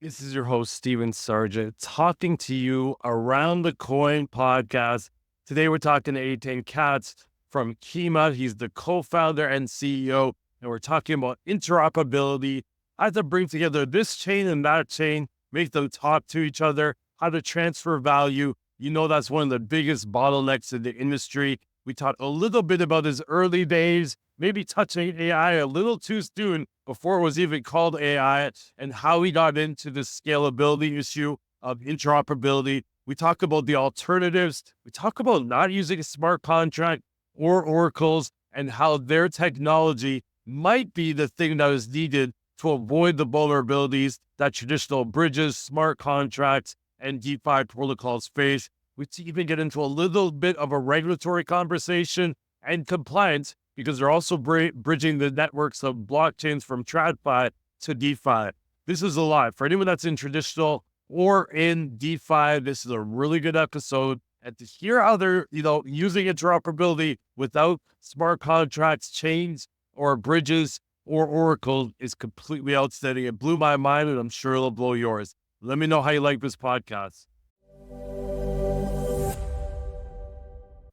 This is your host, Stephen Sargeant, talking to you around the coin podcast. Today, we're talking to Eitan Katz from Kima. He's the co-founder and CEO, and we're talking about interoperability, how to bring together this chain and that chain, make them talk to each other, how to transfer value. You know, that's one of the biggest bottlenecks in the industry. We talked a little bit about his early days, maybe touching AI a little too soon before it was even called AI, and how he got into the scalability issue of interoperability. We talk about the alternatives. We talk about not using a smart contract or oracles and how their technology might be the thing that is needed to avoid the vulnerabilities that traditional bridges, smart contracts, and DeFi protocols face. We even get into a little bit of a regulatory conversation and compliance, because they're also bridging the networks of blockchains from TradFi to DeFi. This is a lot. For anyone that's in traditional or in DeFi, this is a really good episode. And to hear how they're, using interoperability without smart contracts, chains, or bridges or Oracle is completely outstanding. It blew my mind, and I'm sure it'll blow yours. Let me know how you like this podcast.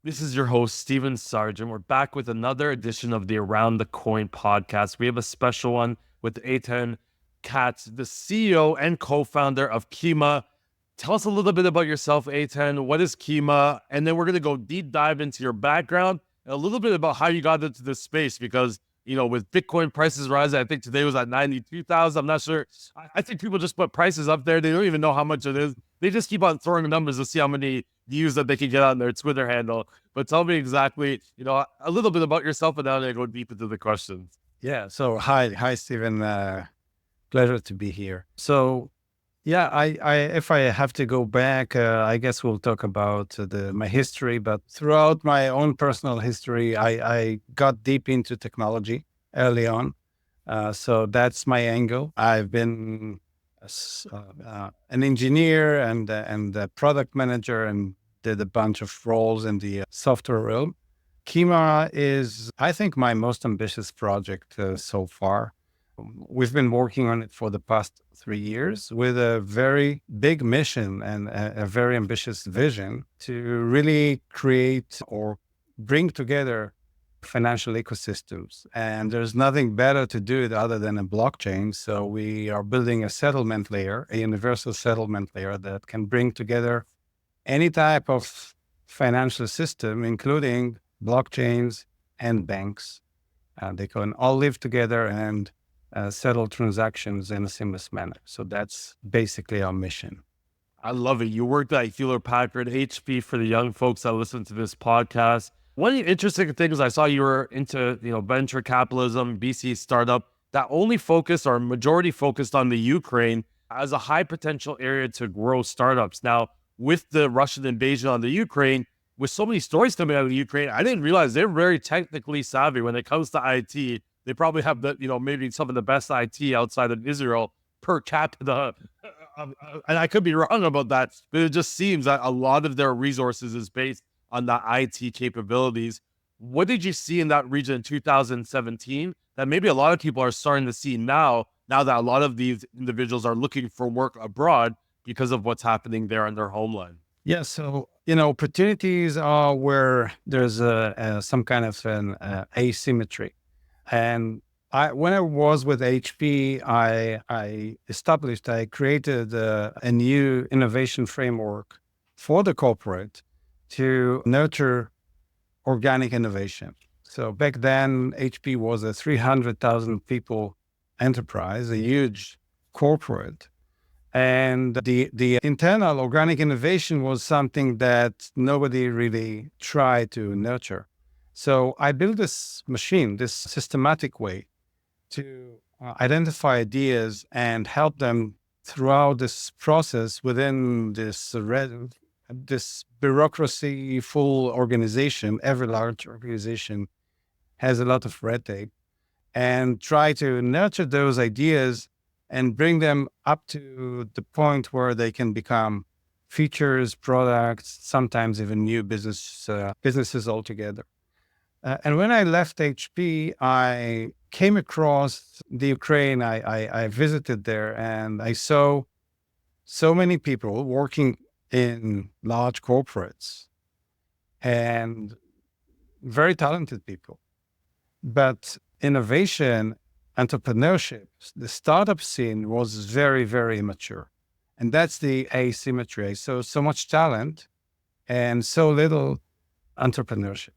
This is your host, Stephen Sargeant. We're back with another edition of the Around the Coin podcast. We have a special one with Eitan Katz, the CEO and co-founder of Kima. Tell us a little bit about yourself, Eitan. What is Kima? And then we're going to go deep dive into your background and a little bit about how you got into this space, because, with Bitcoin prices rising, I think today was at 92,000. I'm not sure. I think people just put prices up there. They don't even know how much it is. They just keep on throwing numbers to see how many views that they can get on their Twitter handle. But tell me exactly, a little bit about yourself, and then I go deep into the questions. Yeah. So hi, Stephen. Pleasure to be here. So, yeah, if I have to go back, I guess we'll talk about my history. But throughout my own personal history, I got deep into technology early on. So that's my angle. I've been an engineer and a product manager, and did a bunch of roles in the software realm. Kima is, I think, my most ambitious project so far. We've been working on it for the past 3 years with a very big mission and a very ambitious vision to really create or bring together financial ecosystems. And there's nothing better to do it other than a blockchain. So we are building a settlement layer, a universal settlement layer that can bring together any type of financial system, including blockchains and banks. They can all live together and settle transactions in a seamless manner. So that's basically our mission. I love it. You worked at Hewlett Packard, HP, for the young folks that listen to this podcast. One of the interesting things, I saw you were into, venture capitalism, VC startup that only focused or majority focused on the Ukraine as a high potential area to grow startups. Now, with the Russian invasion on the Ukraine, with so many stories coming out of the Ukraine, I didn't realize they're very technically savvy when it comes to IT. They probably have maybe some of the best IT outside of Israel per capita. And I could be wrong about that, but it just seems that a lot of their resources is based on the IT capabilities. What did you see in that region in 2017 that maybe a lot of people are starting to see now that a lot of these individuals are looking for work abroad because of what's happening there in their homeland? Yeah. So, opportunities are where there's some kind of an asymmetry. And when I was with HP, I created a new innovation framework for the corporate to nurture organic innovation. So back then, HP was a 300,000 people enterprise, a huge corporate. And the internal organic innovation was something that nobody really tried to nurture. So I built this machine, this systematic way to identify ideas and help them throughout this process within this bureaucracy full organization. Every large organization has a lot of red tape, and try to nurture those ideas and bring them up to the point where they can become features, products, sometimes even new businesses altogether. And when I left HP, I came across the Ukraine. I visited there, and I saw so many people working in large corporates and very talented people. But innovation, entrepreneurship, the startup scene was very, very immature. And that's the asymmetry. So much talent and so little entrepreneurship.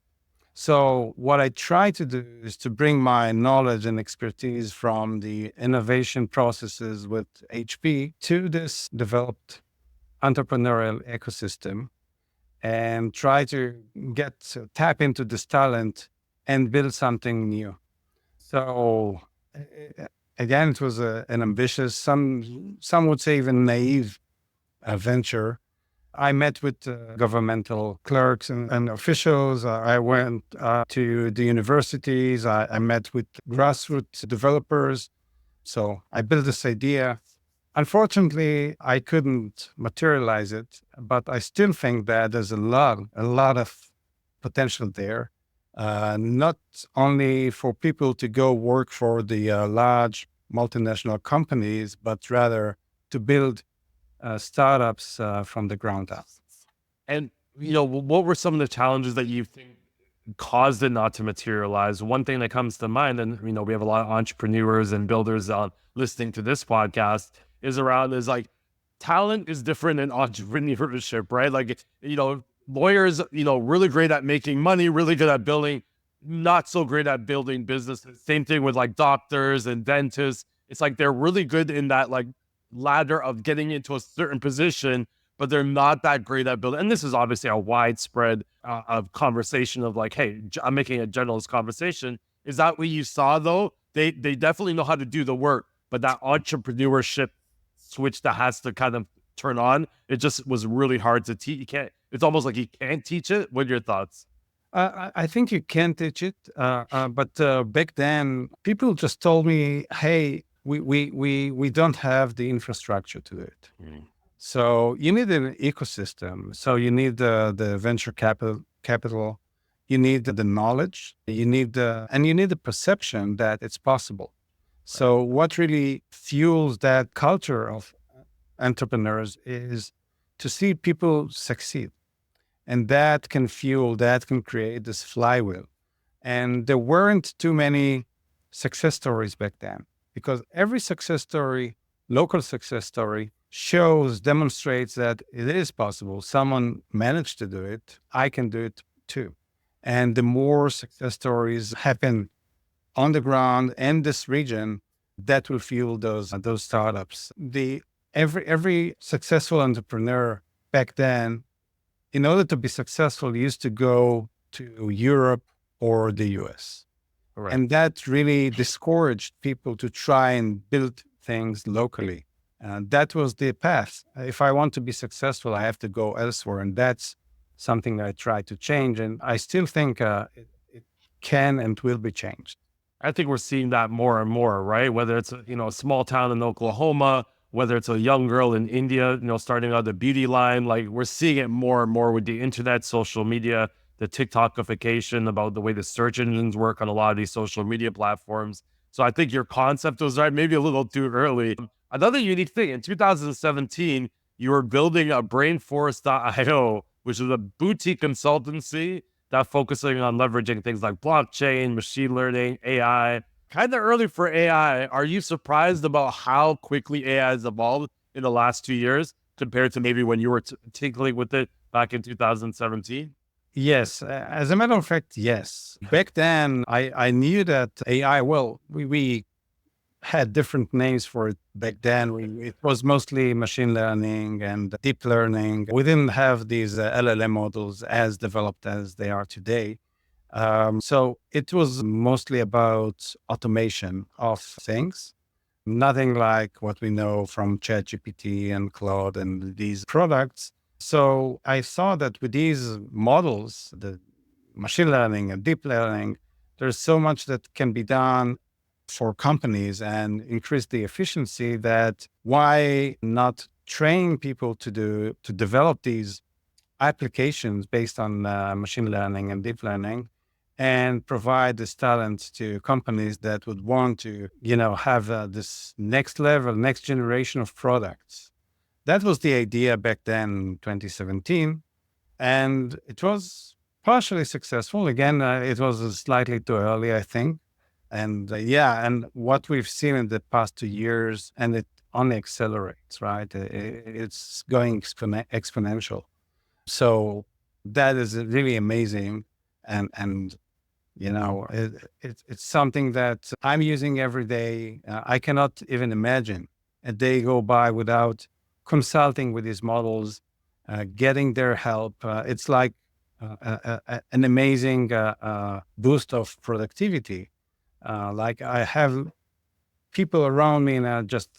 So what I try to do is to bring my knowledge and expertise from the innovation processes with HP to this developed entrepreneurial ecosystem and try to tap into this talent and build something new. So again, it was an ambitious, some would say even naive venture. I met with governmental clerks and officials. I went to the universities. I met with grassroots developers. So I built this idea. Unfortunately, I couldn't materialize it, but I still think that there's a lot of potential there. Not only for people to go work for the large multinational companies, but rather to build startups from the ground up. And, what were some of the challenges that you think caused it not to materialize? One thing that comes to mind, and, we have a lot of entrepreneurs and builders listening to this podcast, is like talent is different in entrepreneurship, right? Like, lawyers, really great at making money, really good at building, not so great at building businesses. Same thing with like doctors and dentists. It's like they're really good in that like ladder of getting into a certain position, but they're not that great at building. And this is obviously a widespread of conversation of like, hey, I'm making a generalist conversation. Is that what you saw though? They definitely know how to do the work, but that entrepreneurship switch that has to kind of turn on, it just was really hard to teach. It's almost like you can't teach it. What are your thoughts? I think you can teach it, but back then people just told me, "Hey, we don't have the infrastructure to do it." Mm. So you need an ecosystem. So you need the venture capital, you need the knowledge, you need the perception that it's possible. So what really fuels that culture of entrepreneurs is to see people succeed. And that can create this flywheel. And there weren't too many success stories back then because every success story, local success story, demonstrates that it is possible. Someone managed to do it. I can do it too. And the more success stories happen on the ground in this region, that will fuel those startups. Every successful entrepreneur back then, in order to be successful, used to go to Europe or the US. Right. And that really discouraged people to try and build things locally. That was the path. If I want to be successful, I have to go elsewhere. And that's something that I try to change. And I still think it can and will be changed. I think we're seeing that more and more, right? Whether it's, a small town in Oklahoma, whether it's a young girl in India, starting out the beauty line, like we're seeing it more and more with the internet, social media, the TikTokification about the way the search engines work on a lot of these social media platforms. So I think your concept was right, maybe a little too early. Another unique thing, in 2017, you were building a Brainforce.io, which is a boutique consultancy that focusing on leveraging things like blockchain, machine learning, AI. Kind of early for AI. Are you surprised about how quickly AI has evolved in the last 2 years compared to maybe when you were tinkling with it back in 2017? Yes. As a matter of fact, yes. Back then, I knew that AI, well, we had different names for it back then. It was mostly machine learning and deep learning. We didn't have these LLM models as developed as they are today. So it was mostly about automation of things, nothing like what we know from ChatGPT and Claude and these products. So I saw that with these models, the machine learning and deep learning, there's so much that can be done for companies and increase the efficiency, that why not train people to develop these applications based on machine learning and deep learning, and provide this talent to companies that would want to, have this next level, next generation of products. that was the idea back then, 2017. And it was partially successful. Again, it was slightly too early, I think. And and what we've seen in the past 2 years, and it only accelerates, right? It's going exponential. So that is really amazing. And it's something that I'm using every day. I cannot even imagine a day go by without consulting with these models, getting their help. It's like an amazing boost of productivity. Like I have people around me and I just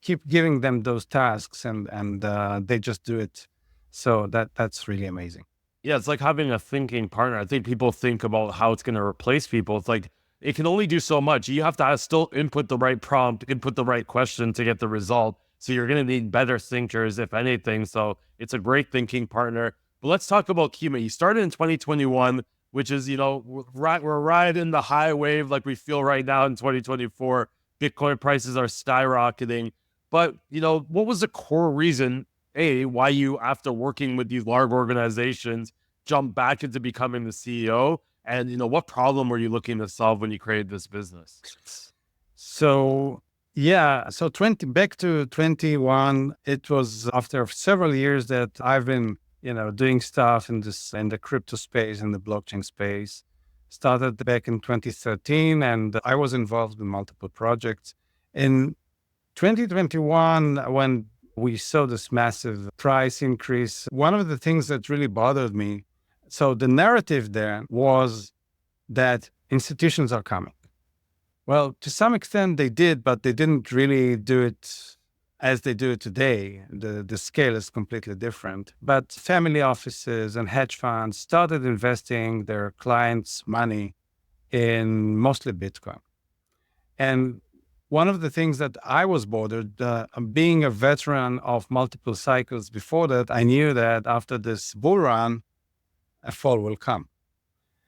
keep giving them those tasks and they just do it. So that's really amazing. Yeah, it's like having a thinking partner. I think people think about how it's going to replace people. It's like it can only do so much. You have to still input the right prompt, input the right question to get the result. So you're going to need better thinkers, if anything. So it's a great thinking partner. But let's talk about Kima. You started in 2021, which is, we're riding the high wave like we feel right now in 2024. Bitcoin prices are skyrocketing. But, what was the core reason why you, after working with these large organizations, jump back into becoming the CEO? And, what problem were you looking to solve when you created this business? So, so back to 21, it was after several years that I've been, doing stuff in the crypto space, in the blockchain space. Started back in 2013, and I was involved in multiple projects. In 2021, when we saw this massive price increase, one of the things that really bothered me, so the narrative there was that institutions are coming. Well, to some extent they did, but they didn't really do it as they do it today. The scale is completely different. But family offices and hedge funds started investing their clients' money in mostly Bitcoin. And one of the things that I was bothered, being a veteran of multiple cycles before that, I knew that after this bull run, a fall will come.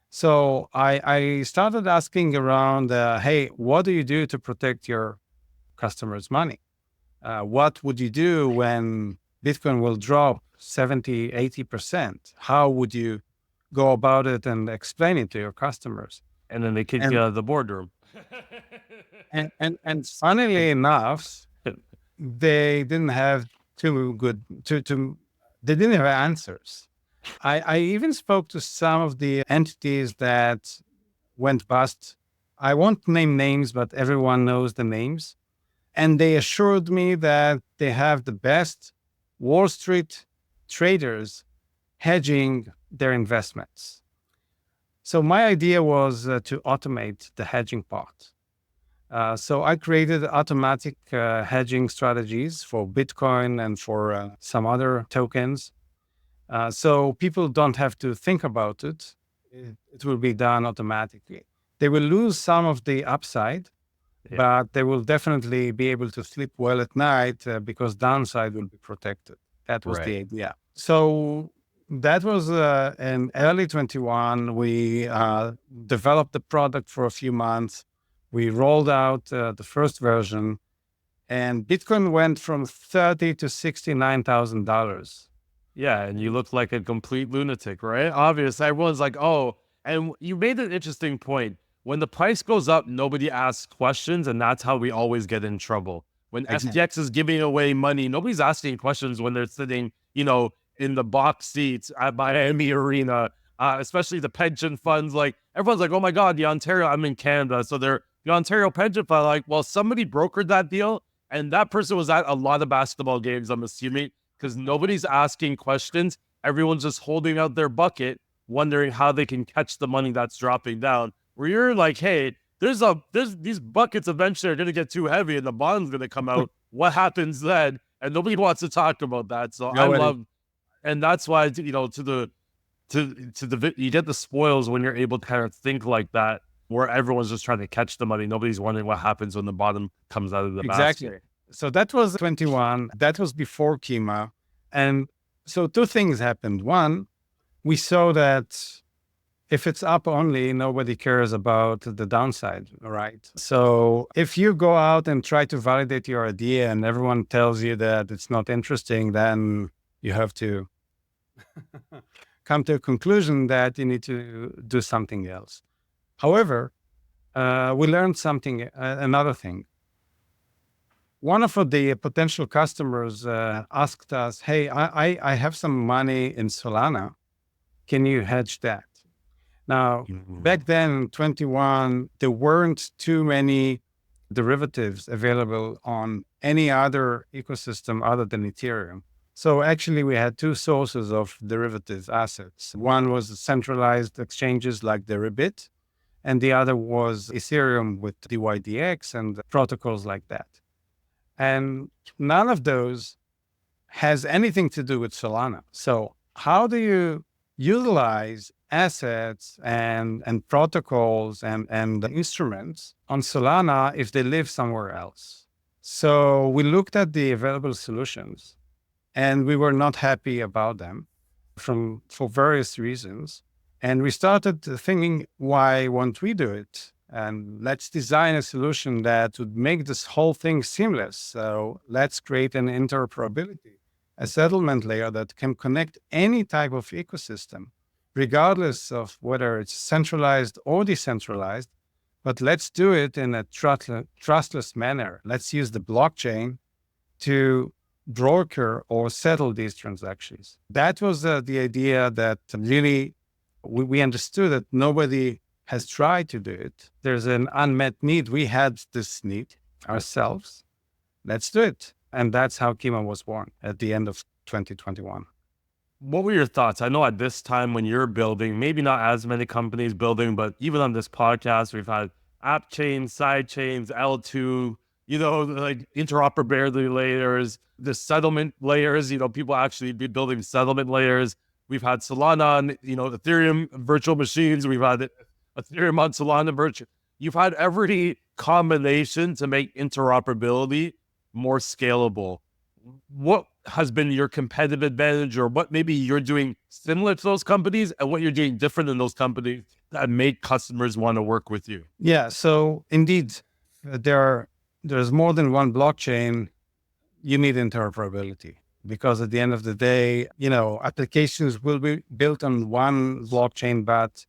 So I started asking around, hey, what do you do to protect your customers' money? What would you do when Bitcoin will drop 70, 80%? How would you go about it and explain it to your customers? And then they kick you out of the boardroom. And funnily enough, they didn't have they didn't have answers. I even spoke to some of the entities that went bust. I won't name names, but everyone knows the names. And they assured me that they have the best Wall Street traders hedging their investments. So my idea was to automate the hedging part. So I created automatic hedging strategies for Bitcoin and for some other tokens. So people don't have to think about it. It will be done automatically. They will lose some of the upside, but they will definitely be able to sleep well at night because downside will be protected. That was the idea. So that was in early 21. We developed the product for a few months. We rolled out the first version, and Bitcoin went from $30,000 to $69,000. Yeah, and you look like a complete lunatic, right? Obviously, everyone's like, oh, and you made an interesting point. When the price goes up, nobody asks questions, and that's how we always get in trouble. When FTX is giving away money, nobody's asking questions when they're sitting, in the box seats at Miami Arena, especially the pension funds. Like, everyone's like, oh my God, the Ontario, I'm in Canada. So the Ontario pension fund, like, well, somebody brokered that deal, and that person was at a lot of basketball games, I'm assuming, because nobody's asking questions. Everyone's just holding out their bucket, wondering how they can catch the money that's dropping down. Where you're like, hey, there's these buckets eventually are going to get too heavy and the bond's going to come out. What happens then? And nobody wants to talk about that. So and that's why, you get the spoils when you're able to kind of think like that, where everyone's just trying to catch the money. Nobody's wondering what happens when the bottom comes out of the basket. So that was 21. That was before Kima. And so two things happened. One, we saw that if it's up only, nobody cares about the downside, right? So if you go out and try to validate your idea and everyone tells you that it's not interesting, then you have to come to a conclusion that you need to do something else. However, we learned something, another thing. One of the potential customers asked us, hey, I have some money in Solana. Can you hedge that? Now, back then, 21, there weren't too many derivatives available on any other ecosystem other than Ethereum. So actually, we had two sources of derivative assets. One was centralized exchanges like Deribit, and the other was Ethereum with DYDX and protocols like that. And none of those has anything to do with Solana. So how do you utilize assets and protocols and instruments on Solana if they live somewhere else? So we looked at the available solutions and we were not happy about them for various reasons. And we started thinking, why won't we do it? And let's design a solution that would make this whole thing seamless. So let's create an interoperability, a settlement layer that can connect any type of ecosystem, regardless of whether it's centralized or decentralized. But let's do it in a trustless manner. Let's use the blockchain to broker or settle these transactions. That was the idea that really we understood that nobody has tried to do it. There's an unmet need. We had this need ourselves. Let's do it. And that's how Kima was born at the end of 2021. What were your thoughts? I know at this time when you're building, maybe not as many companies building, but even on this podcast, we've had app chains, side chains, L2, like interoperability layers, the settlement layers, people actually be building settlement layers. We've had Solana on, Ethereum virtual machines. We've had Ethereum on Solana virtual. You've had every combination to make interoperability more scalable. What has been your competitive advantage, or what maybe you're doing similar to those companies and what you're doing different than those companies that make customers want to work with you? Yeah, so indeed, there's more than one blockchain. You need interoperability because at the end of the day, applications will be built on one blockchain, but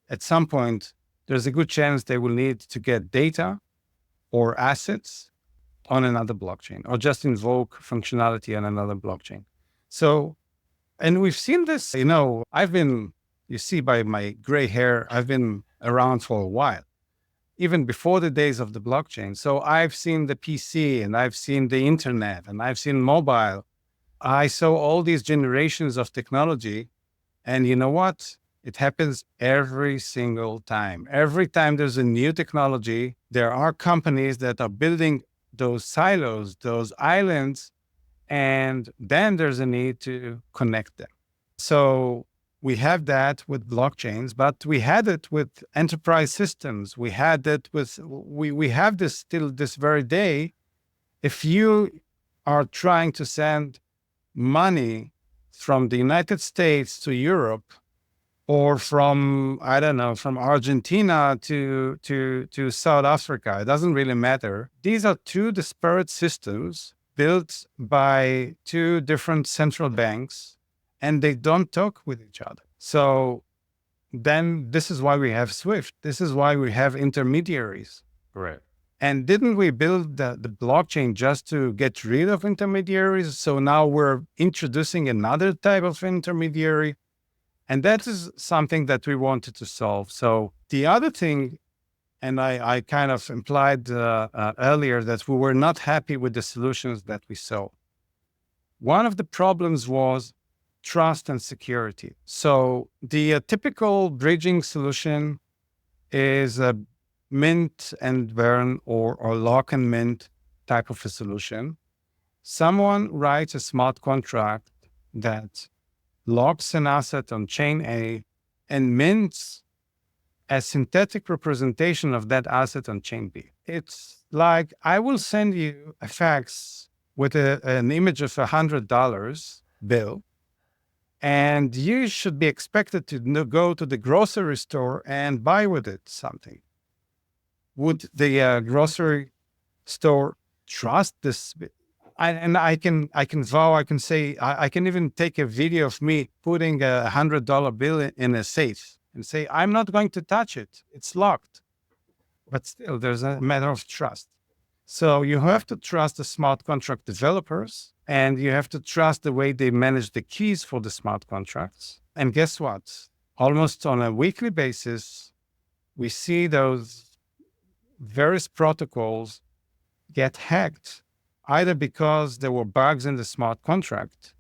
at some point, there's a good chance they will need to get data or assets on another blockchain or just invoke functionality on another blockchain. So, and we've seen this, you see by my gray hair, I've been around for a while, even before the days of the blockchain. So I've seen the PC and I've seen the internet and I've seen mobile. I saw all these generations of technology, and you know what? It happens every single time. Every time there's a new technology, there are companies that are building those silos, those islands, and then there's a need to connect them. So we have that with blockchains, but we had it with enterprise systems. We had it with, we have this still this very day. If you are trying to send money from the United States to Europe, or from, from Argentina to South Africa, it doesn't really matter. These are two disparate systems built by two different central banks, and they don't talk with each other. So then this is why we have SWIFT. This is why we have intermediaries. Right. And didn't we build the blockchain just to get rid of intermediaries? So now we're introducing another type of intermediary. And that is something that we wanted to solve. So the other thing, and I kind of implied earlier that we were not happy with the solutions that we saw. One of the problems was trust and security. So the typical bridging solution is a mint and burn or lock and mint type of a solution. Someone writes a smart contract that locks an asset on chain A and mints a synthetic representation of that asset on chain B. It's like, I will send you a fax with an image of $100 bill, And you should be expected to go to the grocery store and buy with it something. Would the grocery store trust this? I can vow, I can say, I can even take a video of me putting $100 bill in a safe and say, I'm not going to touch it. It's locked. But still, there's a matter of trust. So you have to trust the smart contract developers, and you have to trust the way they manage the keys for the smart contracts. And guess what? Almost on a weekly basis, we see those various protocols get hacked, either because there were bugs in the smart contract,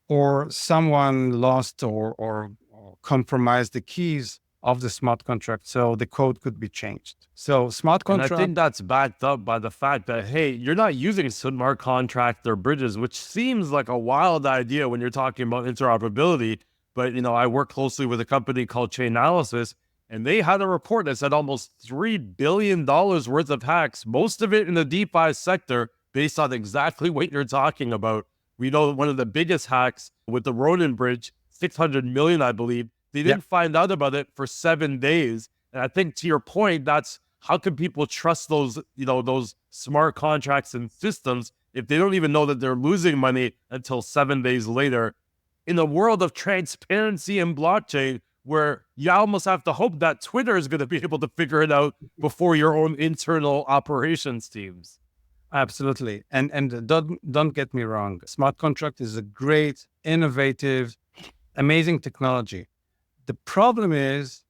or someone lost or compromised the keys of the smart contract, so the code could be changed. So smart And I contract, think that's backed up by the fact that, hey, you're not using smart contracts or bridges, which seems like a wild idea when you're talking about interoperability. But, I work closely with a company called Chainalysis, and they had a report that said almost $3 billion worth of hacks, most of it in the DeFi sector, based on exactly what you're talking about. We know one of the biggest hacks with the Ronin bridge, 600 million, I believe. They didn't find out about it for 7 days. And I think, to your point, that's how can people trust those, those smart contracts and systems if they don't even know that they're losing money until 7 days later? In a world of transparency and blockchain, where you almost have to hope that Twitter is going to be able to figure it out before your own internal operations teams. absolutely. And don't get me wrong. Smart contract is a great, innovative, amazing technology. The problem is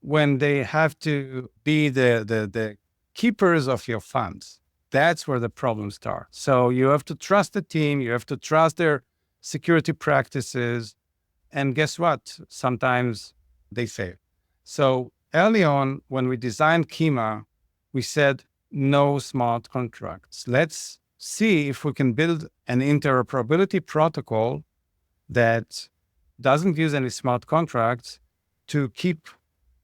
when they have to be the keepers of your funds. That's where the problems start. So you have to trust the team. You have to trust their security practices. And guess what? Sometimes they fail. So early on, when we designed Kima, we said no smart contracts. Let's see if we can build an interoperability protocol that doesn't use any smart contracts to keep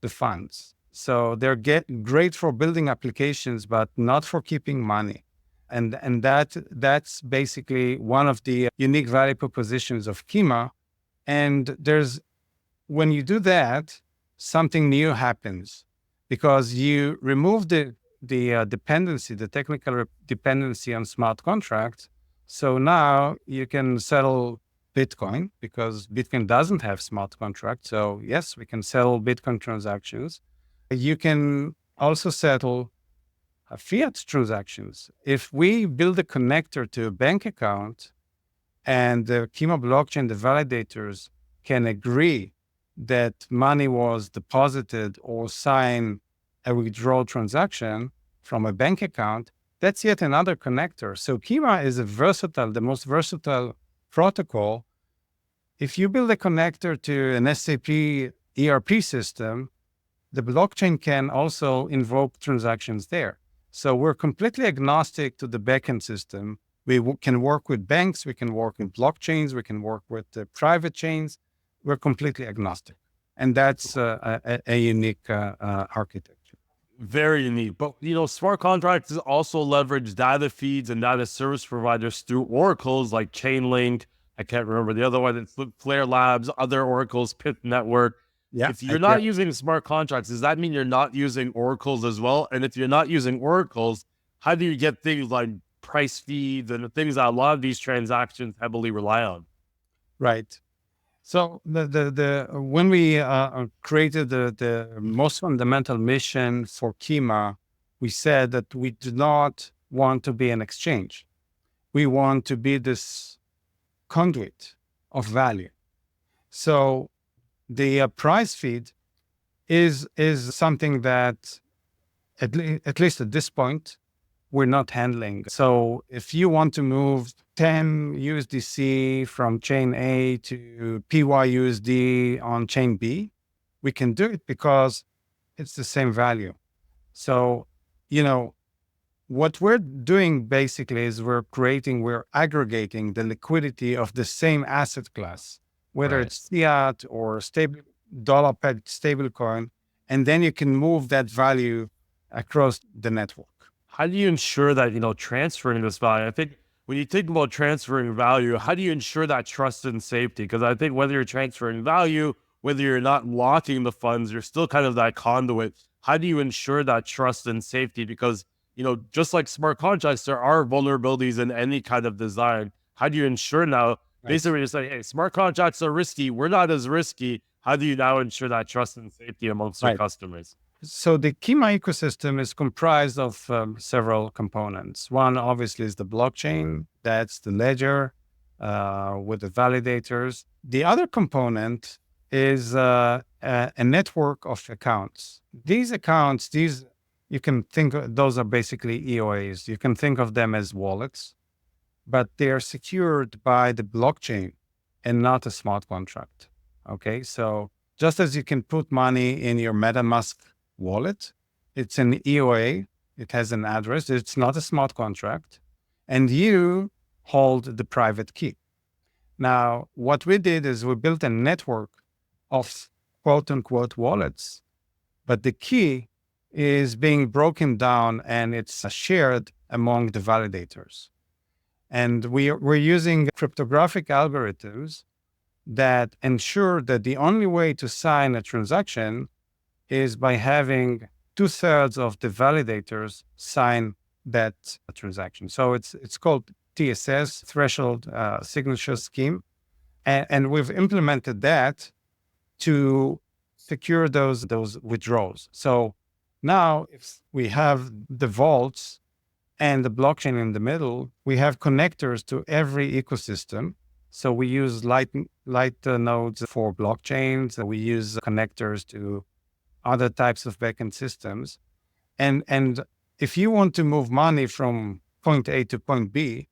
the funds. So they're great for building applications, but not for keeping money. And that's basically one of the unique value propositions of Kima. And when you do that, something new happens because you remove the dependency, the technical dependency on smart contracts. So now you can settle Bitcoin because Bitcoin doesn't have smart contracts. So yes, we can settle Bitcoin transactions. You can also settle fiat transactions. If we build a connector to a bank account and the Kima blockchain, the validators can agree that money was deposited or sign a withdrawal transaction from a bank account, that's yet another connector. So Kima is the most versatile protocol. If you build a connector to an SAP ERP system, the blockchain can also invoke transactions there. So we're completely agnostic to the backend system. We can work with banks, we can work with blockchains, we can work with private chains. We're completely agnostic. And that's a unique architecture. Very unique. But, smart contracts also leverage data feeds and data service providers through oracles like Chainlink. I can't remember the other one. It's Flare Labs, other oracles, Pit Network. Yeah. If you're not using smart contracts, does that mean you're not using oracles as well? And if you're not using oracles, how do you get things like price feeds and the things that a lot of these transactions heavily rely on? Right. So when we created the most fundamental mission for Kima, we said that we do not want to be an exchange. We want to be this conduit of value. So the price feed is something that at least at this point we're not handling. So if you want to move 10 USDC from chain A to PYUSD on chain B, we can do it because it's the same value. So, what we're doing basically is we're aggregating the liquidity of the same asset class, whether it's fiat or dollar-pegged stablecoin, and then you can move that value across the network. How do you ensure that, transferring this value? I think when you think about transferring value, how do you ensure that trust and safety? Because I think whether you're transferring value, whether you're not locking the funds, you're still kind of that conduit. How do you ensure that trust and safety? Because, just like smart contracts, there are vulnerabilities in any kind of design. How do you ensure now, basically you're saying, hey, smart contracts are risky, we're not as risky. How do you now ensure that trust and safety amongst your customers? So the Kima ecosystem is comprised of several components. One, obviously, is the blockchain. That's the ledger with the validators. The other component is a network of accounts. These accounts, you can think those are basically EOAs. You can think of them as wallets, but they are secured by the blockchain and not a smart contract. Okay, so just as you can put money in your MetaMask wallet, it's an EOA, it has an address, it's not a smart contract, and you hold the private key. Now, what we did is we built a network of quote unquote wallets, but the key is being broken down and it's shared among the validators. And we're using cryptographic algorithms that ensure that the only way to sign a transaction is by having 2/3 of the validators sign that transaction. So it's called TSS, Threshold Signature Scheme. And we've implemented that to secure those withdrawals. So now if we have the vaults and the blockchain in the middle, we have connectors to every ecosystem. So we use light nodes for blockchains. We use connectors to other types of backend systems. And if you want to move money from point A to point B,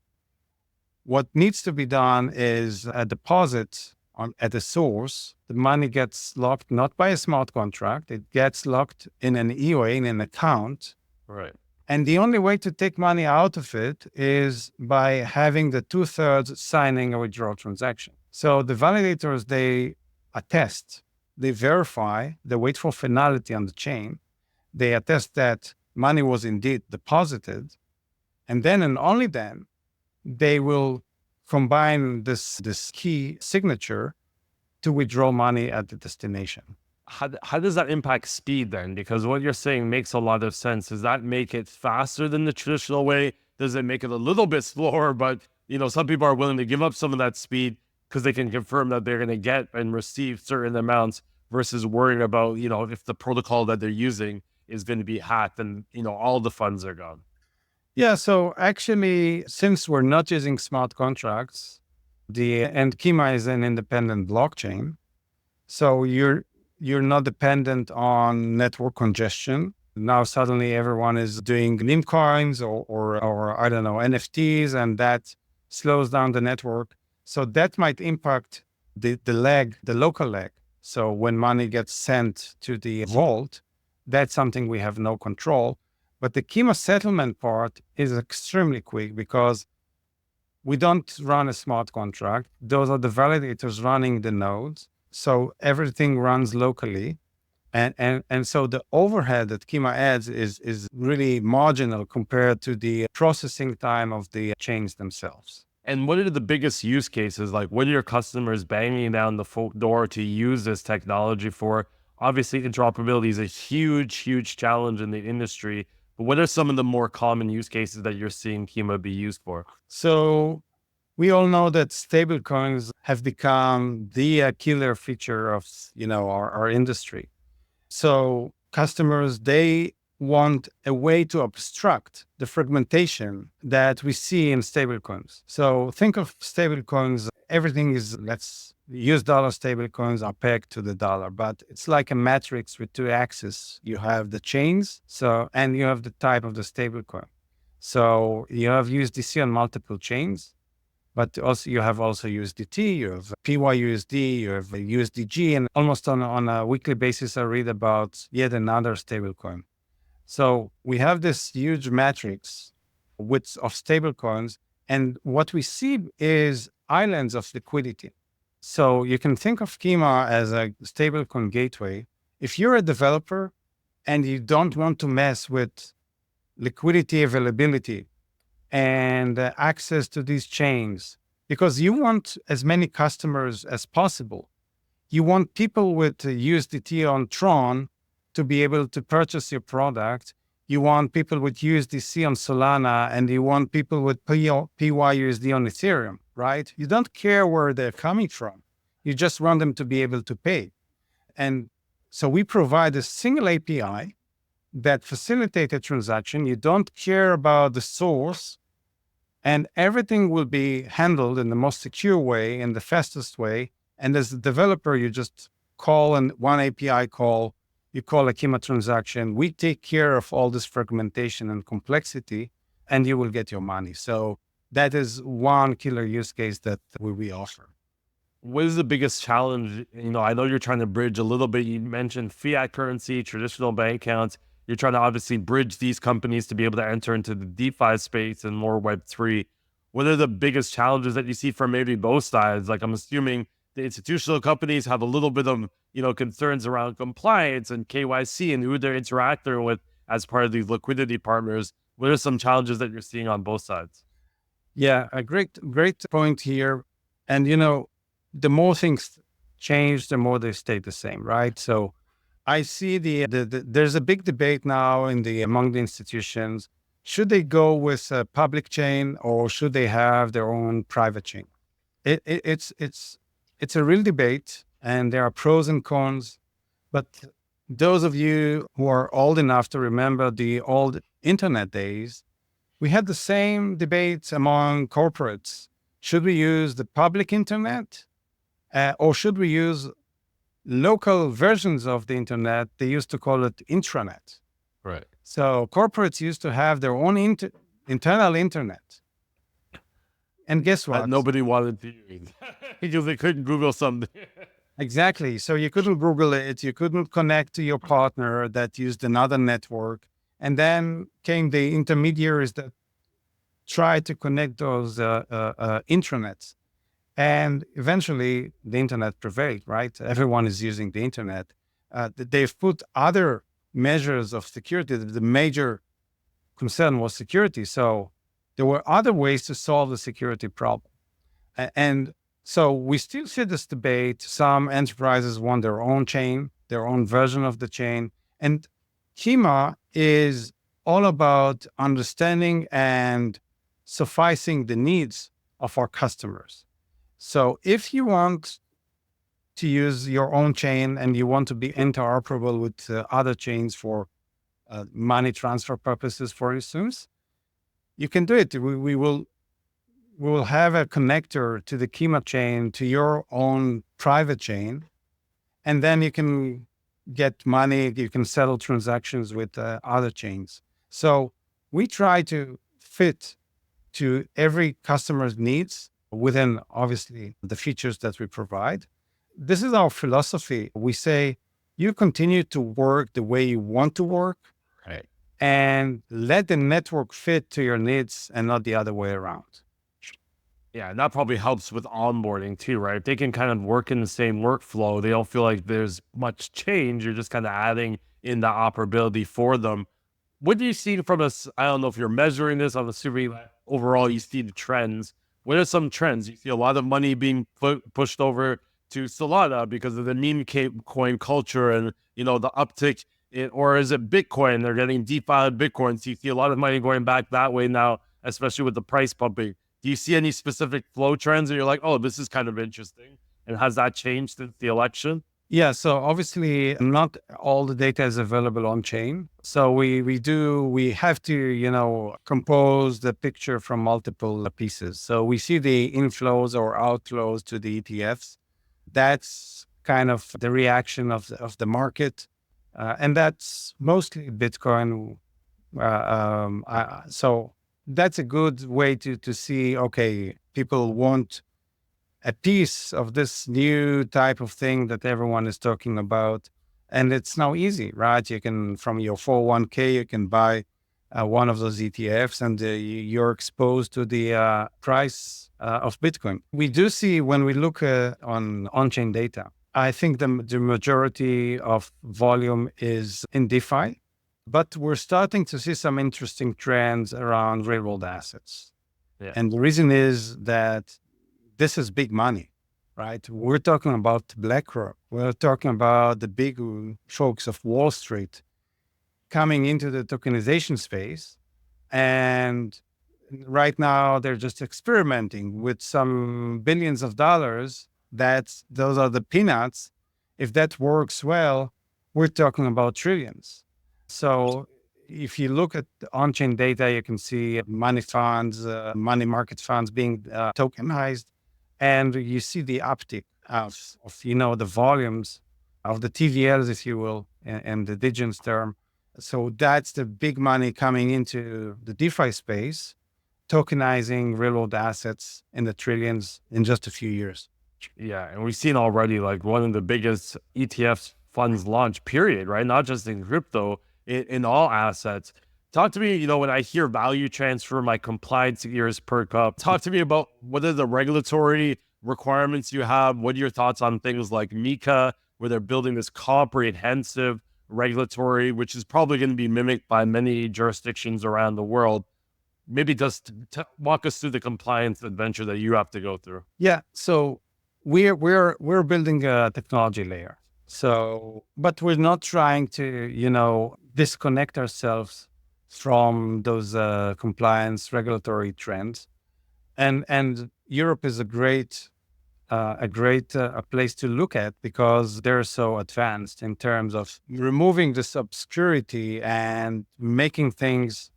what needs to be done is a deposit at the source. The money gets locked not by a smart contract. It gets locked in an EOA, in an account. Right. And the only way to take money out of it is by having the 2/3 signing a withdrawal transaction. So the validators, they attest, they verify, they wait for finality on the chain. They attest that money was indeed deposited. And then and only then, they will combine this key signature to withdraw money at the destination. How does that impact speed then? Because what you're saying makes a lot of sense. Does that make it faster than the traditional way? Does it make it a little bit slower? But, some people are willing to give up some of that speed because they can confirm that they're going to get and receive certain amounts versus worrying about, if the protocol that they're using is going to be hacked and, all the funds are gone. Yeah, so actually, since we're not using smart contracts, and Kima is an independent blockchain, so you're not dependent on network congestion. Now suddenly everyone is doing meme coins or I don't know, NFTs, and that slows down the network. So that might impact the local leg. So when money gets sent to the vault, that's something we have no control. But the Kima settlement part is extremely quick because we don't run a smart contract. Those are the validators running the nodes. So everything runs locally. And so the overhead that Kima adds is really marginal compared to the processing time of the chains themselves. And what are the biggest use cases? Like, what are your customers banging down the door to use this technology for? Obviously, interoperability is a huge, huge challenge in the industry. But what are some of the more common use cases that you're seeing Kima be used for? So we all know that stablecoins have become the killer feature of our industry. So customers, they want a way to abstract the fragmentation that we see in stablecoins. So think of stablecoins, everything is, let's use dollar stablecoins are pegged to the dollar, but it's like a matrix with two axes. You have the chains, and you have the type of the stablecoin. So you have USDC on multiple chains, but also you have USDT, you have PYUSD, you have USDG, and almost on a weekly basis, I read about yet another stablecoin. So we have this huge matrix of stablecoins, and what we see is islands of liquidity. So you can think of Kima as a stablecoin gateway. If you're a developer and you don't want to mess with liquidity availability and access to these chains, because you want as many customers as possible. You want people with USDT on Tron to be able to purchase your product. You want people with USDC on Solana, and you want people with PYUSD on Ethereum, right? You don't care where they're coming from. You just want them to be able to pay. And so we provide a single API that facilitates a transaction. You don't care about the source, and everything will be handled in the most secure way, in the fastest way. And as a developer, you just call and one API call, you call a Kima transaction. We take care of all this fragmentation and complexity, and you will get your money. So that is one killer use case that we offer. What is the biggest challenge? I know you're trying to bridge a little bit. You mentioned fiat currency, traditional bank accounts. You're trying to obviously bridge these companies to be able to enter into the DeFi space and more Web3. What are the biggest challenges that you see from maybe both sides? Like, I'm assuming the institutional companies have a little bit of, concerns around compliance and KYC and who they're interacting with as part of these liquidity partners. What are some challenges that you're seeing on both sides? Yeah, a great point here. And, the more things change, the more they stay the same, right? So I see there's a big debate now among the institutions. Should they go with a public chain or should they have their own private chain? It's a real debate, and there are pros and cons. But those of you who are old enough to remember the old internet days, we had the same debates among corporates. Should we use the public internet or should we use local versions of the internet? They used to call it intranet. Right. So corporates used to have their own internal internet. And guess what? Nobody wanted to use because they couldn't Google something. Exactly. So you couldn't Google it. You couldn't connect to your partner that used another network. And then came the intermediaries that tried to connect those intranets. And eventually the internet prevailed, right? Everyone is using the internet. They've put other measures of security. The major concern was security. So there were other ways to solve the security problem. And so we still see this debate. Some enterprises want their own chain, their own version of the chain. And Kima is all about understanding and sufficing the needs of our customers. So if you want to use your own chain and you want to be interoperable with other chains for money transfer purposes, for instance, you can do it. We will have a connector to the Kima chain, to your own private chain, and then you can get money, you can settle transactions with other chains. So we try to fit to every customer's needs within, obviously, the features that we provide. This is our philosophy. We say, you continue to work the way you want to work, Right. and let the network fit to your needs and not the other way around. Yeah, and that probably helps with onboarding too, right? If they can kind of work in the same workflow, they don't feel like there's much change. You're just kind of adding in the operability for them. What do you see from us? I don't know if you're measuring this. I'm assuming that overall you see the trends. What are some trends? You see a lot of money being pushed over to Solana because of the meme coin culture and, the uptick or is it Bitcoin? They're getting DeFi Bitcoin. So you see a lot of money going back that way now, especially with the price pumping. Do you see any specific flow trends that you're like, oh, this is kind of interesting? And has that changed since the election? Yeah, so obviously not all the data is available on chain. So we have to, compose the picture from multiple pieces. So we see the inflows or outflows to the ETFs. That's kind of the reaction of the market. And that's mostly Bitcoin. So that's a good way to see, okay, people want a piece of this new type of thing that everyone is talking about. And it's now easy, right? You can, from your 401k, you can buy one of those ETFs and you're exposed to the price of Bitcoin. We do see when we look on-chain data, I think the majority of volume is in DeFi. But we're starting to see some interesting trends around real world assets. Yeah. And the reason is that this is big money, right? We're talking about BlackRock. We're talking about the big folks of Wall Street coming into the tokenization space. And right now they're just experimenting with some billions of dollars. Those are the peanuts. If that works well, we're talking about trillions. So if you look at the on-chain data, you can see money funds, money market funds being tokenized, and you see the uptick of the volumes of the TVLs, if you will, and the Digens term. So that's the big money coming into the DeFi space, tokenizing real world assets in the trillions in just a few years. Yeah. And we've seen already like one of the biggest ETFs funds launch period, right? Not just in crypto, in all assets. Talk to me, when I hear value transfer, my compliance ears perk up. Talk to me about what are the regulatory requirements you have? What are your thoughts on things like MiCA, where they're building this comprehensive regulatory, which is probably going to be mimicked by many jurisdictions around the world? Maybe just walk us through the compliance adventure that you have to go through. Yeah. So we're building a technology layer. So, but we're not trying to, disconnect ourselves from those compliance regulatory trends. And Europe is a great place to look at because they're so advanced in terms of removing this obscurity and making things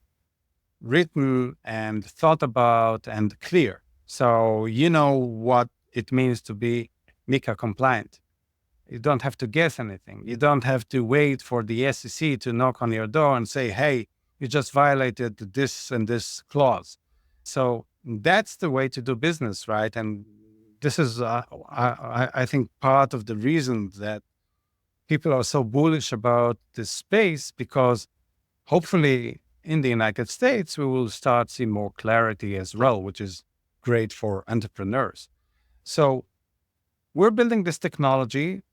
written and thought about and clear. So you know what it means to be MiCA compliant. You don't have to guess anything. You don't have to wait for the SEC to knock on your door and say, hey, you just violated this and this clause. So that's the way to do business, right? And this is, I think, part of the reason that people are so bullish about this space, because hopefully in the United States, we will start seeing more clarity as well, which is great for entrepreneurs. So we're building this technology.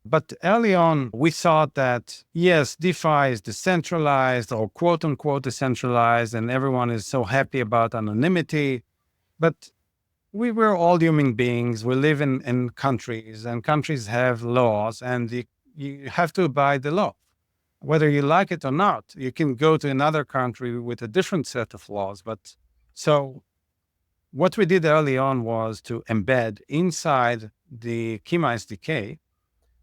But early on, we thought that, yes, DeFi is decentralized or quote unquote decentralized, and everyone is so happy about anonymity. But we were all human beings. We live in countries, and countries have laws, and you have to abide the law. Whether you like it or not, you can go to another country with a different set of laws. But so what we did early on was to embed inside the Kima SDK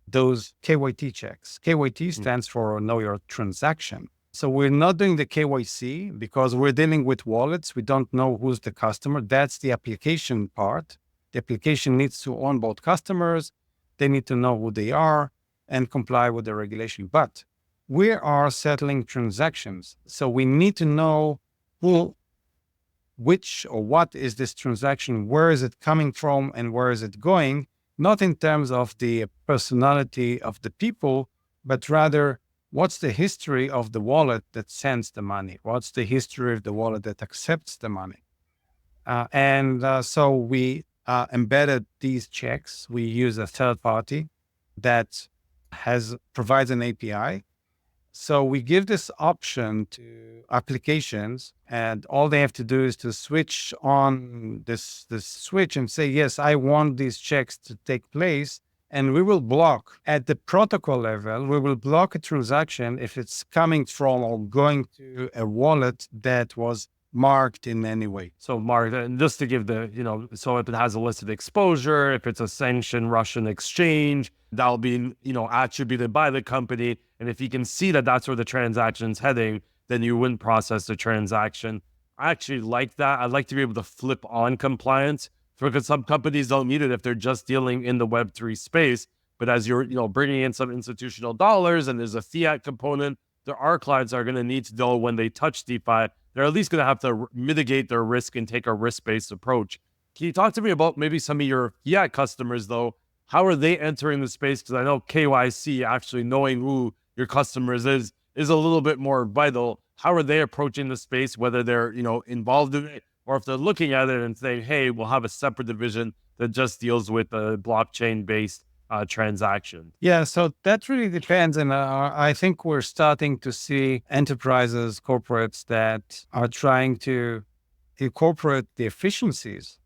those KYT checks. KYT stands for Know Your Transaction. So we're not doing the KYC because we're dealing with wallets. We don't know who's the customer. That's the application part. The application needs to onboard customers. They need to know who they are and comply with the regulation. But we are settling transactions. So we need to know which or what is this transaction, where is it coming from, and where is it going? Not in terms of the personality of the people, but rather what's the history of the wallet that sends the money? What's the history of the wallet that accepts the money? So we embedded these checks. We use a third party that provides an API. So we give this option to applications, and all they have to do is to switch on this switch and say, yes, I want these checks to take place. And we will block at the protocol level, we will block a transaction if it's coming from or going to a wallet that was marked in any way. So marked, and just to give so if it has a listed exposure, if it's a sanctioned Russian exchange, that'll be, attributed by the company. And if you can see that that's where the transaction's heading, then you wouldn't process the transaction. I actually like that. I'd like to be able to flip on compliance because some companies don't need it if they're just dealing in the Web3 space. But as you're, bringing in some institutional dollars and there's a fiat component, our clients are going to need to know when they touch DeFi, they're at least going to have to mitigate their risk and take a risk-based approach. Can you talk to me about maybe some of your fiat customers, though? How are they entering the space? Because I know KYC, actually knowing who your customers is a little bit more vital. How are they approaching the space, whether they're, involved in it, or if they're looking at it and saying, hey, we'll have a separate division that just deals with blockchain-based transaction? Yeah, so that really depends. And I think we're starting to see enterprises, corporates that are trying to incorporate the efficiencies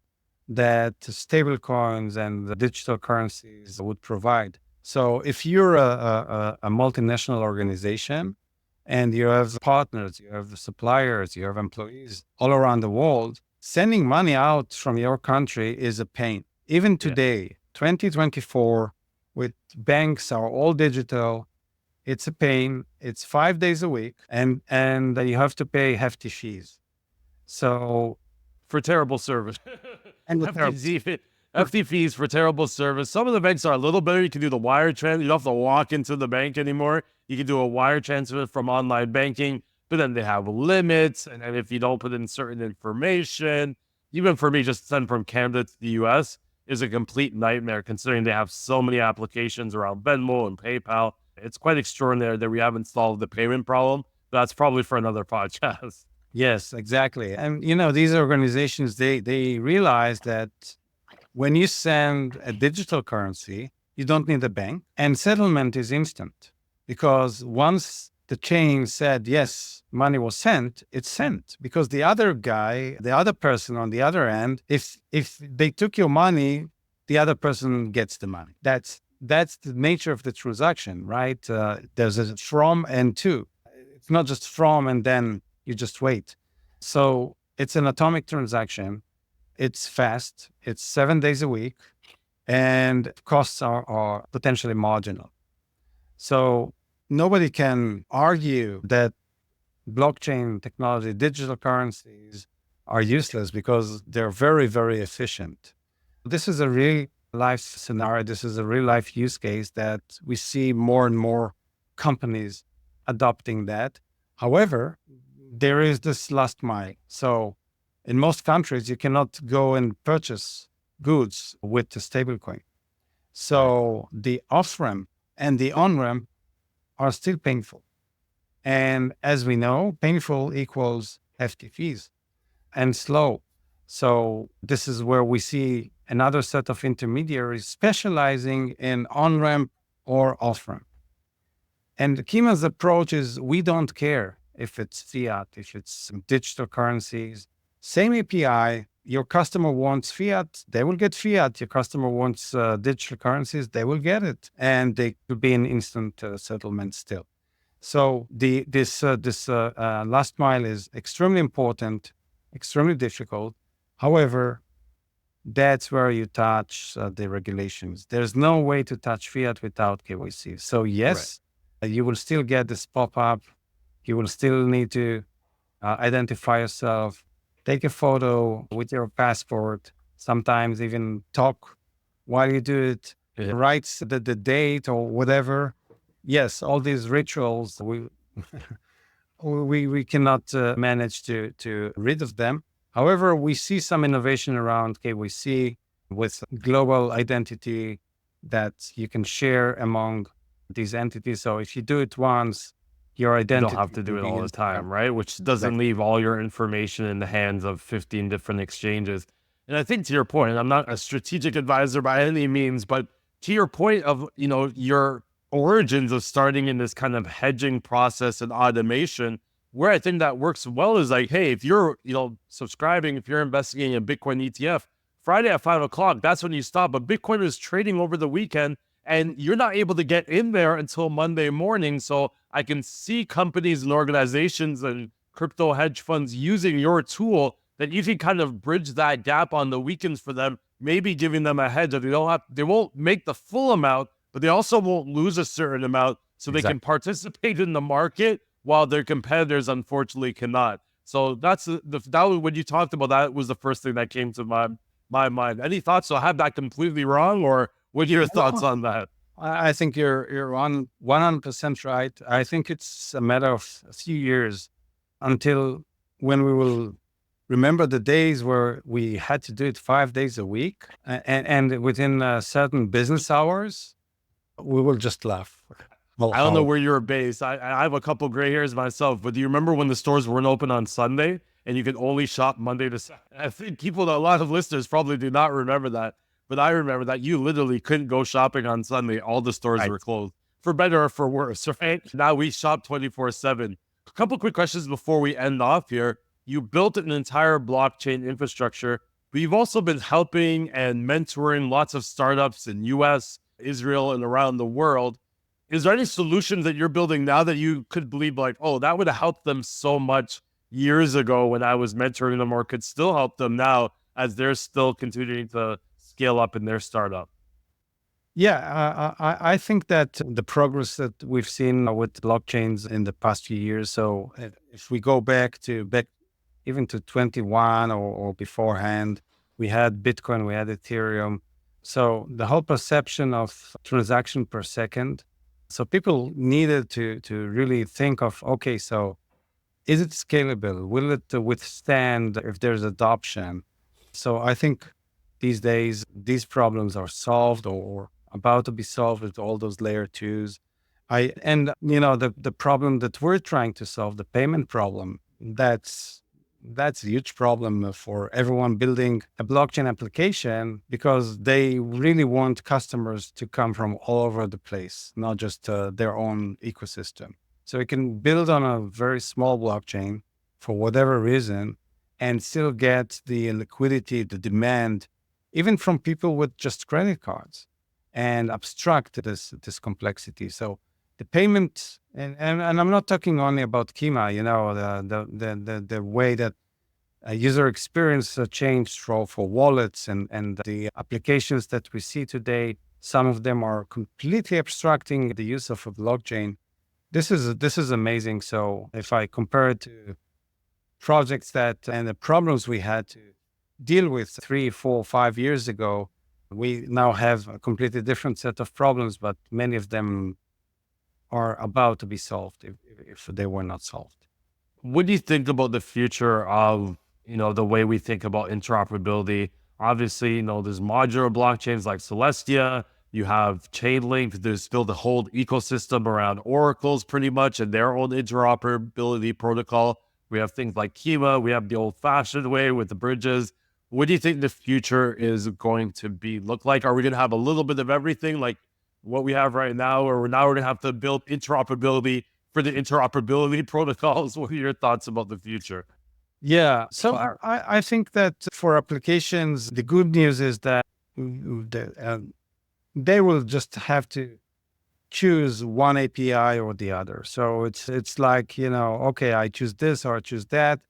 that stable coins and the digital currencies would provide. So if you're a multinational organization and you have partners, you have suppliers, you have employees all around the world, sending money out from your country is a pain. Even today, 2024, with banks are all digital, it's a pain. It's 5 days a week, and you have to pay hefty fees. So For terrible service. and FT fees for terrible service. Some of the banks are a little better. You can do the wire transfer. You don't have to walk into the bank anymore. You can do a wire transfer from online banking, but then they have limits. And if you don't put in certain information, even for me, just send from Canada to the US is a complete nightmare considering they have so many applications around Venmo and PayPal. It's quite extraordinary that we haven't solved the payment problem. That's probably for another podcast. Yes, exactly. And these organizations, they realize that when you send a digital currency, you don't need a bank, and settlement is instant, because once the chain said yes, money was sent, it's sent, because the other guy, the other person on the other end, if they took your money, the other person gets the money. That's the nature of the transaction, right? There's a from and to. It's not just from and then you just wait. So it's an atomic transaction. It's fast. It's 7 days a week, and costs are potentially marginal. So nobody can argue that blockchain technology, digital currencies are useless because they're very, very efficient. This is a real life scenario. This is a real life use case that we see more and more companies adopting that. However, there is this last mile. So in most countries, you cannot go and purchase goods with the stablecoin. So the off-ramp and the on-ramp are still painful. And as we know, painful equals hefty fees and slow. So this is where we see another set of intermediaries specializing in on-ramp or off-ramp. And Kima's approach is we don't care if it's fiat, if it's digital currencies, same API. Your customer wants fiat, they will get fiat. Your customer wants digital currencies, they will get it. And they could be an instant settlement still. So this last mile is extremely important, extremely difficult. However, that's where you touch the regulations. There's no way to touch fiat without KYC. So yes, you will still get this pop-up. You will still need to identify yourself, take a photo with your passport, sometimes even talk while you do it, write the date or whatever. Yes, all these rituals, we cannot manage to rid of them. However, we see some innovation around KYC with global identity that you can share among these entities. So if you do it once, your identity. You don't have to do it all the time, right? Which doesn't leave all your information in the hands of 15 different exchanges. And I think to your point, and I'm not a strategic advisor by any means, but to your point of, your origins of starting in this kind of hedging process and automation, where I think that works well is like, hey, if you're, subscribing, if you're investing in a Bitcoin ETF, Friday at 5 o'clock, that's when you stop. But Bitcoin is trading over the weekend and you're not able to get in there until Monday morning. So I can see companies and organizations and crypto hedge funds using your tool that you can kind of bridge that gap on the weekends for them, maybe giving them a hedge that they won't make the full amount, but they also won't lose a certain amount. So they can participate in the market while their competitors unfortunately cannot. So that was when you talked about that was the first thing that came to my mind. Any thoughts? So I have that completely wrong, or what are your thoughts on that? I think you're on 100% right. I think it's a matter of a few years until when we will remember the days where we had to do it 5 days a week and within certain business hours, we will just laugh. I don't know where you're based. I have a couple gray hairs myself, but do you remember when the stores weren't open on Sunday and you could only shop Monday to Saturday? I think a lot of listeners probably do not remember that. But I remember that you literally couldn't go shopping on Sunday. All the stores Right. were closed, for better or for worse, right? Now we shop 24/7. A couple quick questions before we end off here. You built an entire blockchain infrastructure, but you've also been helping and mentoring lots of startups in US, Israel, and around the world. Is there any solutions that you're building now that you could believe like, oh, that would have helped them so much years ago when I was mentoring them, or could still help them now as they're still continuing to scale up in their startup? Yeah, I think that the progress that we've seen with blockchains in the past few years. So if we go back even to 21 or beforehand, we had Bitcoin, we had Ethereum. So the whole perception of transaction per second. So people needed to really think of, okay, so is it scalable? Will it withstand if there's adoption? So I think these days, these problems are solved or about to be solved with all those layer twos. The problem that we're trying to solve, the payment problem, that's a huge problem for everyone building a blockchain application, because they really want customers to come from all over the place, not just their own ecosystem. So you can build on a very small blockchain for whatever reason and still get the liquidity, the demand, even from people with just credit cards, and abstract this complexity. So the payment, and I'm not talking only about Kima, the way that user experience changed for wallets and the applications that we see today. Some of them are completely abstracting the use of a blockchain. This is amazing. So if I compare it to projects and the problems we had to deal with 3, 4, 5 years ago, we now have a completely different set of problems, but many of them are about to be solved if they were not solved. What do you think about the future of, the way we think about interoperability? Obviously, there's modular blockchains like Celestia. You have Chainlink. There's still the whole ecosystem around oracles pretty much and their own interoperability protocol. We have things like Kima. We have the old fashioned way with the bridges. What do you think the future is going to look like? Are we going to have a little bit of everything like what we have right now, or we're going to have to build interoperability for the interoperability protocols? What are your thoughts about the future? Yeah. So I think that for applications, the good news is that they will just have to choose one API or the other. So it's like, okay, I choose this or I choose that.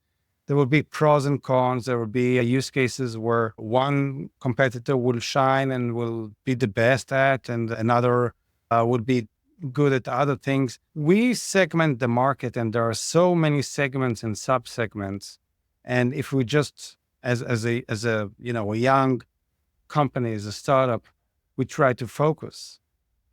There will be pros and cons. There will be use cases where one competitor will shine and will be the best at, and another will be good at other things. We segment the market, and there are so many segments and sub-segments. And if we just, as a young company, as a startup, we try to focus.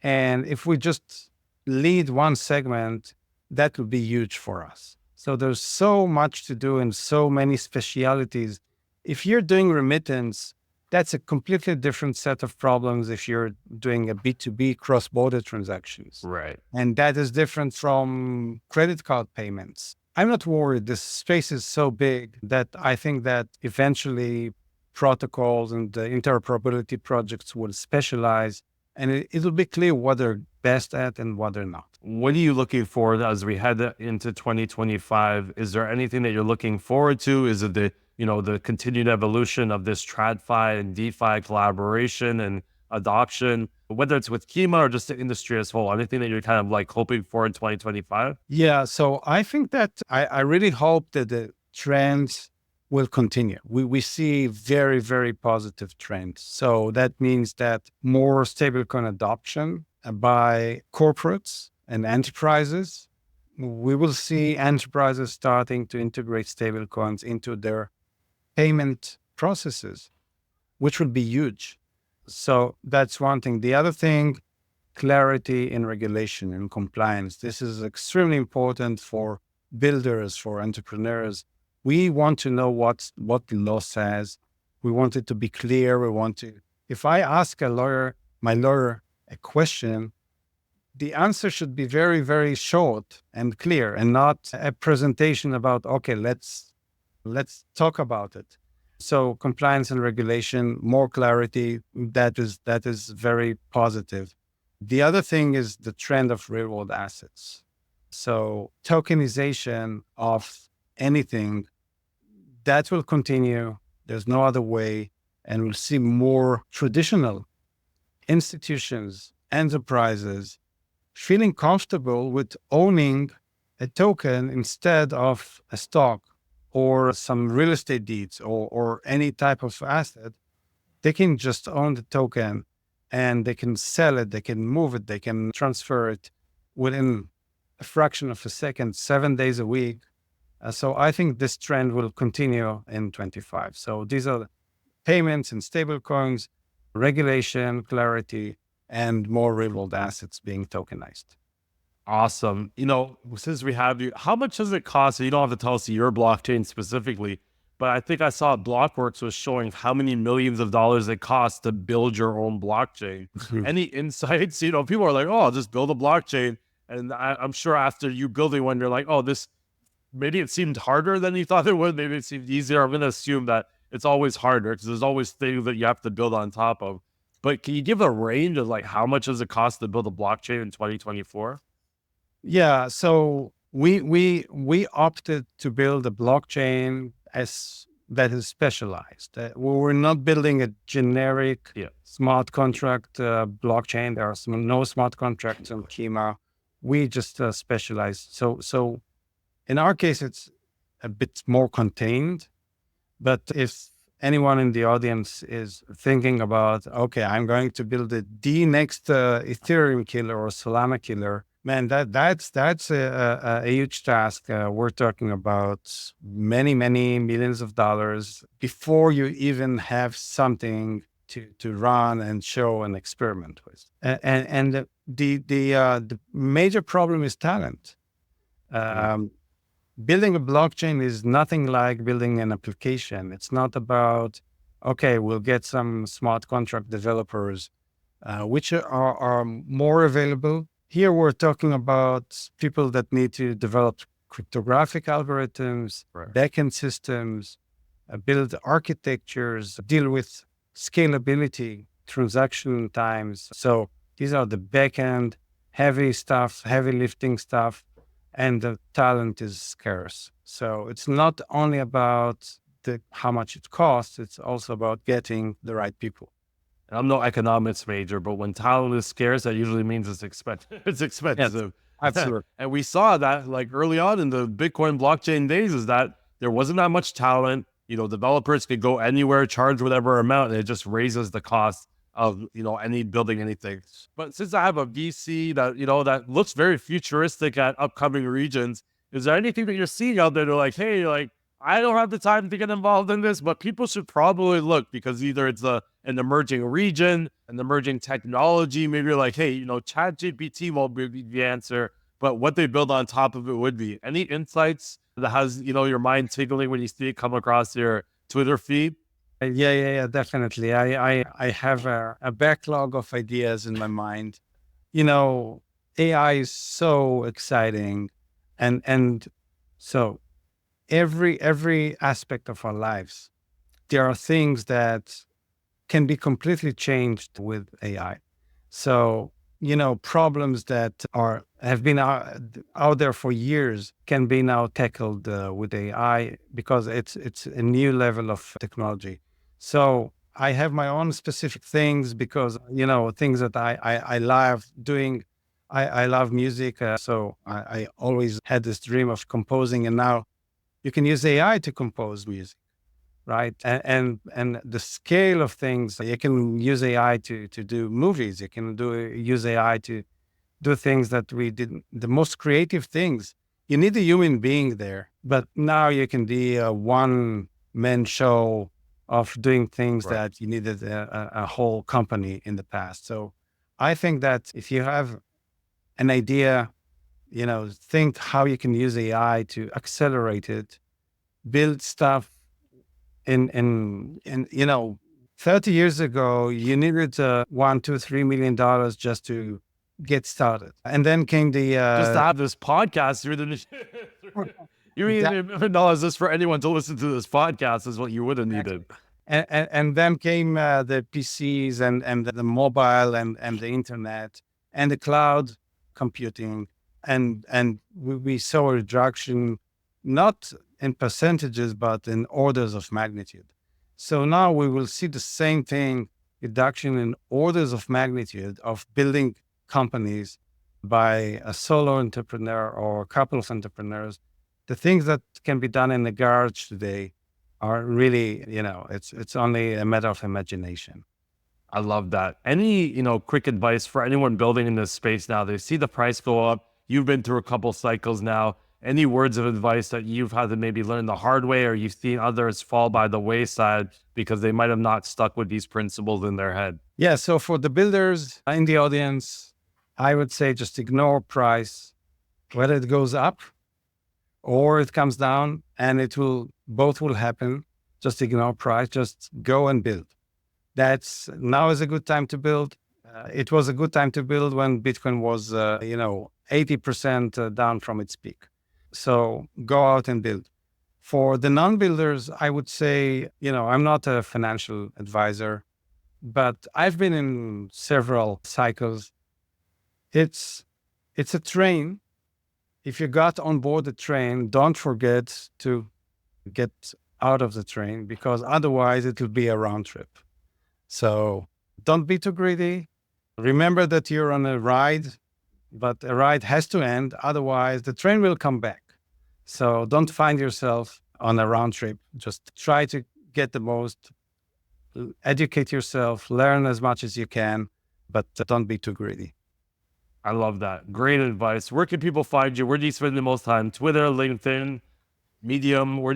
And if we just lead one segment, that will be huge for us. So there's so much to do and so many specialities. If you're doing remittance, that's a completely different set of problems if you're doing a B2B cross-border transactions. Right. And that is different from credit card payments. I'm not worried. This space is so big that I think that eventually protocols and the interoperability projects will specialize, and it'll be clear what they're best at and what they're not. What are you looking forward as we head into 2025? Is there anything that you're looking forward to? Is it the continued evolution of this TradFi and DeFi collaboration and adoption, whether it's with Kima or just the industry as a whole? Anything that you're kind of like hoping for in 2025? Yeah, so I think that I really hope that the trends will continue. We see very, very positive trends. So that means that more stablecoin adoption by corporates and enterprises. We will see enterprises starting to integrate stablecoins into their payment processes, which will be huge. So that's one thing. The other thing, clarity in regulation and compliance. This is extremely important for builders, for entrepreneurs. We want to know what the law says. We want it to be clear. If I ask my lawyer a question, the answer should be very, very short and clear, and not a presentation about, okay, let's talk about it. So compliance and regulation, more clarity, that is very positive. The other thing is the trend of real world assets. So tokenization of anything, that will continue. There's no other way. And we'll see more traditional institutions, enterprises feeling comfortable with owning a token instead of a stock or some real estate deeds or any type of asset. They can just own the token and they can sell it, they can move it, they can transfer it within a fraction of a second, 7 days a week. So I think this trend will continue in 25. So these are payments and stable coins, regulation, clarity, and more real world assets being tokenized. Awesome. Since we have you, how much does it cost? So you don't have to tell us your blockchain specifically, but I think I saw Blockworks was showing how many millions of dollars it costs to build your own blockchain. Any insights? People are like, oh, I'll just build a blockchain. And I'm sure after you building one, you're like, oh, maybe it seemed harder than you thought it would. Maybe it seemed easier. I'm going to assume that it's always harder because there's always things that you have to build on top of. But can you give a range of like how much does it cost to build a blockchain in 2024? Yeah, so we opted to build a blockchain that is specialized. We were not building a generic smart contract blockchain. There are no smart contracts on Kima. We just specialized. So in our case, it's a bit more contained. But if anyone in the audience is thinking about, okay, I'm going to build the next Ethereum killer or Solana killer, man, that's a huge task. We're talking about many millions of dollars before you even have something to run and show and experiment with. And the major problem is talent. Building a blockchain is nothing like building an application. It's not about, okay, we'll get some smart contract developers, which are more available. Here we're talking about people that need to develop cryptographic algorithms, backend systems, build architectures, deal with scalability, transaction times. So these are the backend, heavy stuff, heavy lifting stuff, and the talent is scarce. So it's not only about how much it costs, it's also about getting the right people. I'm no economics major, but when talent is scarce, that usually means it's expensive. It's expensive. Yes, absolutely. And we saw that like early on in the Bitcoin blockchain days is that there wasn't that much talent. Developers could go anywhere, charge whatever amount, and it just raises the cost of, building anything. But since I have a VC that, that looks very futuristic at upcoming regions, is there anything that you're seeing out there? They're like, hey, I don't have the time to get involved in this, but people should probably look because either it's an emerging region, an emerging technology. Maybe you're like, hey, ChatGPT won't be the answer, but what they build on top of it would be. Any insights that has, your mind tickling when you see it come across your Twitter feed? Yeah, definitely. I have a backlog of ideas in my mind. AI is so exciting. And so every aspect of our lives, there are things that can be completely changed with AI. So, problems that have been out there for years can be now tackled with AI because it's a new level of technology. So I have my own specific things because, things that I love doing. I love music. So I always had this dream of composing, and now you can use AI to compose music, right? And the scale of things, you can use AI to do movies. You can use AI to do things that we didn't, the most creative things. You need a human being there, but now you can do a one-man show of doing things that you needed a whole company in the past. So I think that if you have an idea, think how you can use AI to accelerate it, build stuff in 30 years ago, you needed $1, $2, $3 million just to get started. And then came the just to have this podcast, You mean $1 just for anyone to listen to this podcast is what you would have needed. And then came the PCs and the mobile and the internet and the cloud computing. And we saw a reduction, not in percentages, but in orders of magnitude. So now we will see the same thing, reduction in orders of magnitude of building companies by a solo entrepreneur or a couple of entrepreneurs. The things that can be done in the garage today are really, it's only a matter of imagination. I love that. Any, quick advice for anyone building in this space now? They see the price go up. You've been through a couple cycles now. Any words of advice that you've had to maybe learn the hard way, or you've seen others fall by the wayside because they might have not stuck with these principles in their head? Yeah. So for the builders in the audience, I would say just ignore price, whether it goes up or it comes down, and both will happen. Just ignore price, just go and build. Now is a good time to build. It was a good time to build when Bitcoin was, 80% down from its peak. So go out and build. For the non-builders, I would say, I'm not a financial advisor, but I've been in several cycles. It's a train. If you got on board the train, don't forget to get out of the train, because otherwise it will be a round trip. So don't be too greedy. Remember that you're on a ride, but a ride has to end. Otherwise, the train will come back. So don't find yourself on a round trip. Just try to get the most, educate yourself, learn as much as you can, but don't be too greedy. I love that. Great advice. Where can people find you? Where do you spend the most time? Twitter, LinkedIn, Medium? Where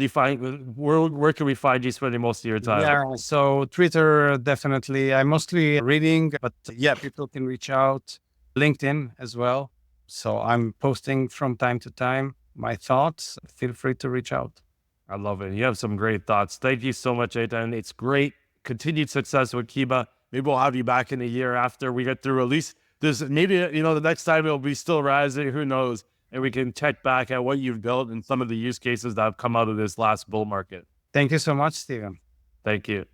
can we find you spending most of your time? Yeah, so Twitter, definitely. I'm mostly reading, but yeah, people can reach out. LinkedIn as well. So I'm posting from time to time my thoughts. Feel free to reach out. I love it. You have some great thoughts. Thank you so much, Eitan. It's great. Continued success with Kima. Maybe we'll have you back in a year after we get through at least this. Maybe, the next time it'll be still rising. Who knows? And we can check back at what you've built and some of the use cases that have come out of this last bull market. Thank you so much, Stephen. Thank you.